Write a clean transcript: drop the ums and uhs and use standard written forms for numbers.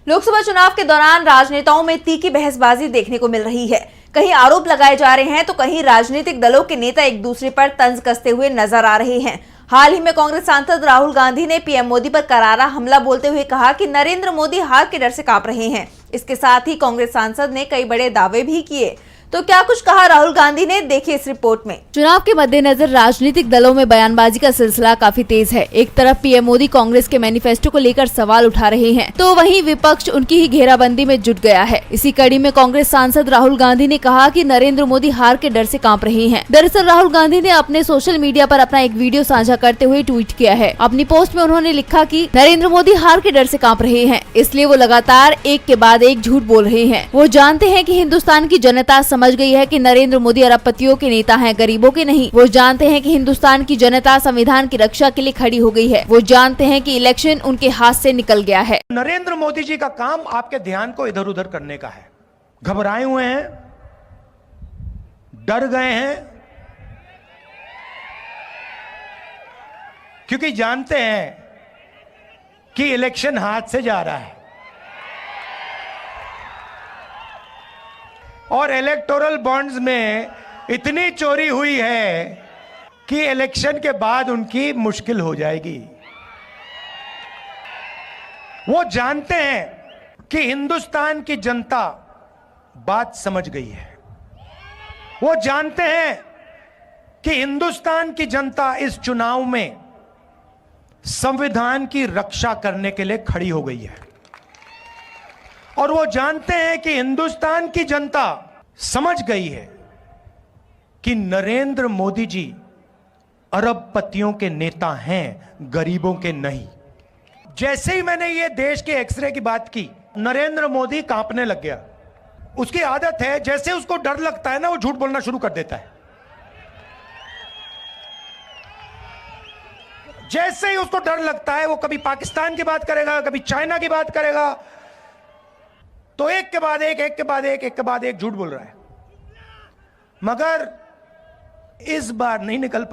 लोकसभा चुनाव के दौरान राजनेताओं में तीखी बहसबाजी देखने को मिल रही है। कहीं आरोप लगाए जा रहे हैं तो कहीं राजनीतिक दलों के नेता एक दूसरे पर तंज कसते हुए नजर आ रहे हैं। हाल ही में कांग्रेस सांसद राहुल गांधी ने पीएम मोदी पर करारा हमला बोलते हुए कहा कि नरेंद्र मोदी हार के डर से कांप रहे हैं। इसके साथ ही कांग्रेस सांसद ने कई बड़े दावे भी किए। तो क्या कुछ कहा राहुल गांधी ने, देखिए इस रिपोर्ट में। चुनाव के मद्देनजर राजनीतिक दलों में बयानबाजी का सिलसिला काफी तेज है। एक तरफ पीएम मोदी कांग्रेस के मैनिफेस्टो को लेकर सवाल उठा रहे हैं, तो वहीं विपक्ष उनकी ही घेराबंदी में जुट गया है। इसी कड़ी में कांग्रेस सांसद राहुल गांधी ने कहा कि नरेंद्र मोदी हार के डर से कांप रहे हैं। दरअसल राहुल गांधी ने अपने सोशल मीडिया पर अपना एक वीडियो साझा करते हुए ट्वीट किया है। अपनी पोस्ट में उन्होंने लिखा कि नरेंद्र मोदी हार के डर से कांप रहे हैं, इसलिए वो लगातार एक के बाद एक झूठ बोल रहे हैं। वो जानते हैं कि हिंदुस्तान की जनता समझ गई है कि नरेंद्र मोदी अरबपतियों के नेता हैं, गरीबों के नहीं। वो जानते हैं कि हिंदुस्तान की जनता संविधान की रक्षा के लिए खड़ी हो गई है। वो जानते हैं कि इलेक्शन उनके हाथ से निकल गया है। नरेंद्र मोदी जी का काम आपके ध्यान को इधर उधर करने का है। घबराए हुए हैं, डर गए हैं, क्योंकि जानते हैं कि इलेक्शन हाथ से जा रहा है और इलेक्टोरल बॉन्ड्स में इतनी चोरी हुई है कि इलेक्शन के बाद उनकी मुश्किल हो जाएगी। वो जानते हैं कि हिंदुस्तान की जनता बात समझ गई है। वो जानते हैं कि हिंदुस्तान की जनता इस चुनाव में संविधान की रक्षा करने के लिए खड़ी हो गई है और वो जानते हैं कि हिंदुस्तान की जनता समझ गई है कि नरेंद्र मोदी जी अरबपतियों के नेता हैं, गरीबों के नहीं। जैसे ही मैंने ये देश के एक्सरे की बात की, नरेंद्र मोदी कांपने लग गया। उसकी आदत है, जैसे उसको डर लगता है ना, वो झूठ बोलना शुरू कर देता है। जैसे ही उसको डर लगता है, वो कभी पाकिस्तान की बात करेगा, कभी चाइना की बात करेगा, तो एक के बाद एक झूठ बोल रहा है। मगर इस बार नहीं निकल